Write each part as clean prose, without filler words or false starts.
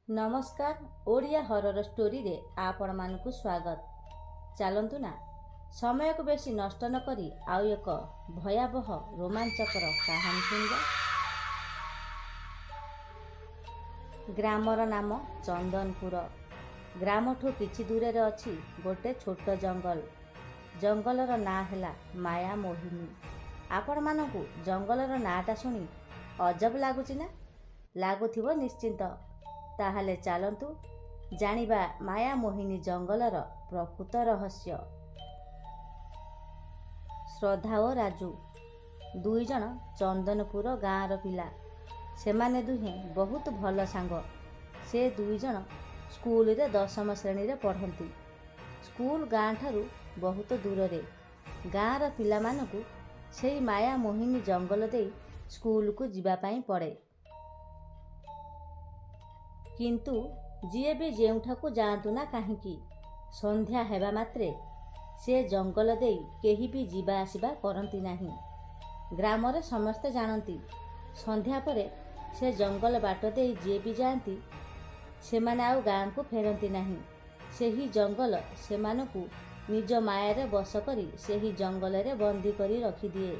नमस्कार Odia horror story रे आपण मानकु स्वागत। चलंतु ना समय को बेसी नष्ट न करी आउ एक भयावह रोमांचकर कहानी सुनिबा। ग्रामर नाम चंदनपुर। ग्रामठू किछि दूर रे अछि गोटे छोट जंगल। जंगलर ना हैला माया मोहिनी। आपण मानकु जंगलर नाटा सुनी अजब लागुची ना? लागुथिबो निश्चिंत। ताहले चलंतु जानिबा माया मोहिनी जंगलर प्रकृत रहस्य। श्रद्धा और राजू दुई जन चंदनपुर गाँवर पिला। सेमाने दुहे बहुत भल सांग। से दुई जन स्कूल रे 10म श्रेणी रे पढ़ंती। स्कूल गाँ ठारू बहुत दूर रे। गाँवर पिला मानकु सेई माया मोहिनी जंगल दे स्कूल को जिबा पई पड़े। किंतु जीए भी जेउठाकू जातु ना कहीं संध्या हेबा मात्रे से जंगल दे केही भी जीवा आसिबा करंती नाही। ग्राम रे समस्ते जानती संध्या परे से जंगल बाट दे जीए भी जाती से माने आउ गाँ को फेरंती नाही। सेही जंगल से मानकू निज माया रे बस करी सेही जंगल रे बंदी करी रखी दिए।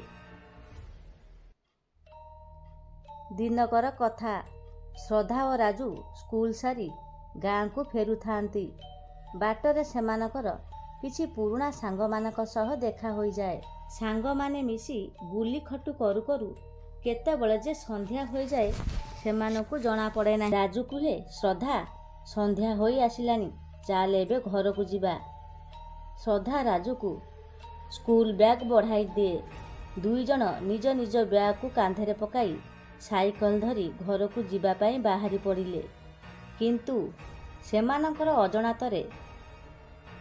दिनकर कथा। श्रद्धा और राजू स्कूल सारी गाँ को फेरु थांती। बाटरे सेमानकर किछि पुरुणा सांग मानक सह देखा होई जाए। सांग माने मिसी गुली खटु करू करू केतेबेले जे संध्या होई जाए सेमानकु जणा पड़े ना। राजू कुहे श्रद्धा संध्या होई आसिलानी, चाल एबे घर को जिबा। श्रद्धा राजू को स्कूल बैग बढ़ाई दिए। दुई जन निज निज बैग को कांधे पकाई साइकल धरी घर को जीवा पाई बाहरी पड़िले। किंतु सेमानकर अजणातरे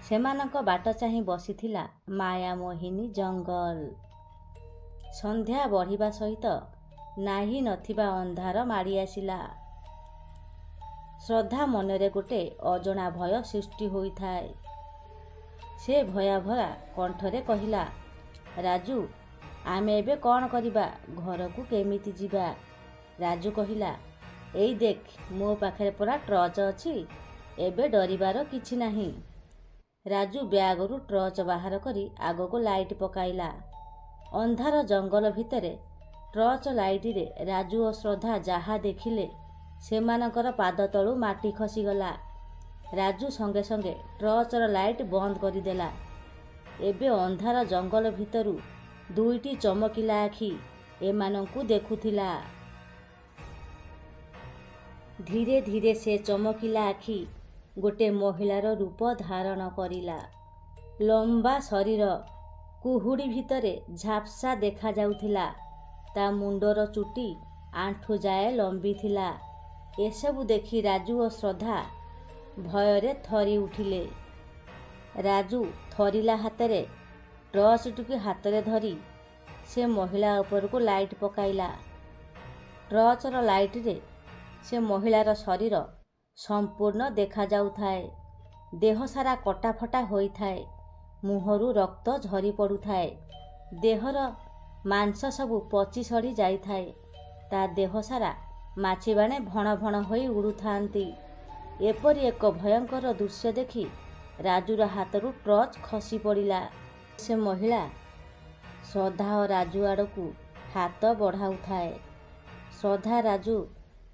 सेमानक बाट चाही बसिथिला माया मोहिनी जंगल। संध्या बढ़िबा सहित नाही नथिबा अंधार माड़ी आसिला। श्रद्धा मनरे गोटे अजणा भय सृष्टि होई थाए। से भयाभरा कंठरे कहिला, राजू आमे एबे कौन करिबा? घर को केमिति जिबा? राजू कहिला, एई देख मो पाखरे परा टर्च अछि, एबे डरिबार किछि नाही। राजू ब्यागरू टर्च बाहर करी आगो को लाइट पकाइला। अंधार जंगल भितरे टर्च लाइट रे राजू और श्रद्धा जहा देखिले सेमानकर पाद तळु माटी खसीगला। राजू संगे संगे टर्चर लाइट बंद करिदेला। एबे अंधार जंगल भितरू दुईटी चमकिला आखि एमानंकु देखुथिला। धीरे धीरे से चमकिला आखि गोटे महिलार रूप धारण करिला। लंबा शरीर कुहुड़ी भितरे झापसा देखा जाउथिला। ता मुंडर चुटी आंठू जाए लंबी थिला। एसबु देखी राजू और श्रद्धा भयरे थरी उठिले। राजू थरिला हातरे टर्च टुकी हातरे धरी से महिला ऊपर को लाइट पकाइला। टर्चर लाइट रे से महिलार शरीर संपूर्ण देखा जाउथाए। देह सारा कटाफटा होई थाए। मुहरु रक्त झरी पड़ुथाए। देहर मांस सबु पची सड़ी जाई थाए। ता देह सारा माछी बाणे भण भण होई उड़ुथांती। एपरी एक भयंकर दृश्य देखी राजूर हाथरू टर्च खसी पड़िला। से महिला श्रद्धा और राजू आड़कू हाथ बढ़ाउथाए। श्रद्धा राजू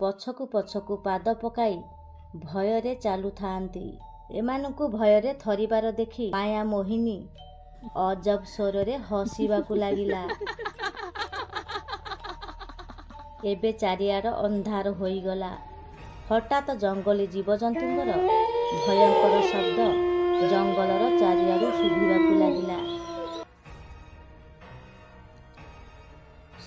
पछकू पछकू पाद पकाई भयरे चालू थांती। एमानकू भयरे थरिबार देखी माया मोहिनी अजब स्वरे हसीबाकू लागिला। एबे चारियाड़ अंधार होईगला। हठात जंगली जीवजंतुंकर भयंकर शब्द जंगलर चारियाड़ू शुभिबाकू लागिला।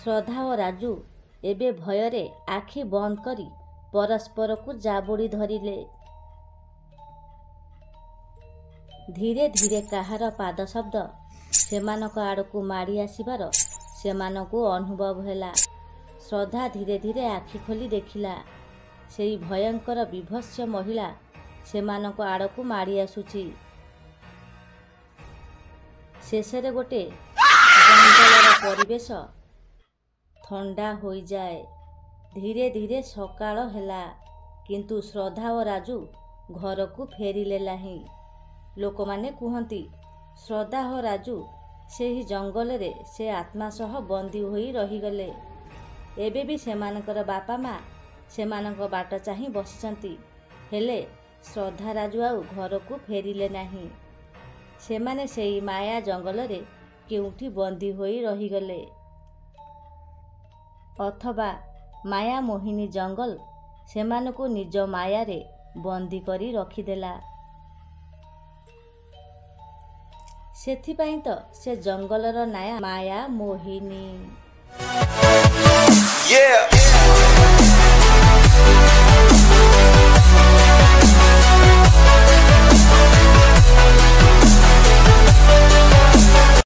श्रद्धा और राजू एबे भयरे आखि बंद करी परस्पर को जाबुड़ी धरिले। धीरे धीरे काहार पाद शब्द सेमानक आड़कू माड़ी आसिबार सेमानकू अनुभव हैला। श्रद्धा धीरे धीरे आखि खोली देखिला सेई भयंकर विभत्स्य महिला सेमानक आड़कू माड़ी आसुची। शेषरे गोटे जंगलर परिवेश ठंडा हो जाए। धीरे धीरे सकाळ हैला କିନ୍ତୁ ଶ୍ରଦ୍ଧା ଓ ରାଜୁ ଘରକୁ ଫେରିଲେ ନାହିଁ। ଲୋକମାନେ କୁହନ୍ତି ଶ୍ରଦ୍ଧା ଓ ରାଜୁ ସେହି ଜଙ୍ଗଲରେ ସେ ଆତ୍ମା ସହ ବନ୍ଦୀ ହୋଇ ରହିଗଲେ। ଏବେ ବି ସେମାନଙ୍କର ବାପା ମା ସେମାନଙ୍କ ବାଟ ଚାହିଁ ବସିଛନ୍ତି। ହେଲେ ଶ୍ରଦ୍ଧା ରାଜୁ ଆଉ ଘରକୁ ଫେରିଲେ ନାହିଁ। ସେମାନେ ସେଇ ମାୟା ଜଙ୍ଗଲରେ କେଉଁଠି ବନ୍ଦୀ ହୋଇ ରହିଗଲେ। ଅଥବା ମାୟା ମୋହିନୀ ଜଙ୍ଗଲ ସେମାନଙ୍କୁ ନିଜ ମାୟାରେ ବନ୍ଦୀ କରି ରଖିଦେଲା। ସେଥିପାଇଁ ତ ସେ ଜଙ୍ଗଲର ନାଁ ମାୟା ମୋହିନୀ।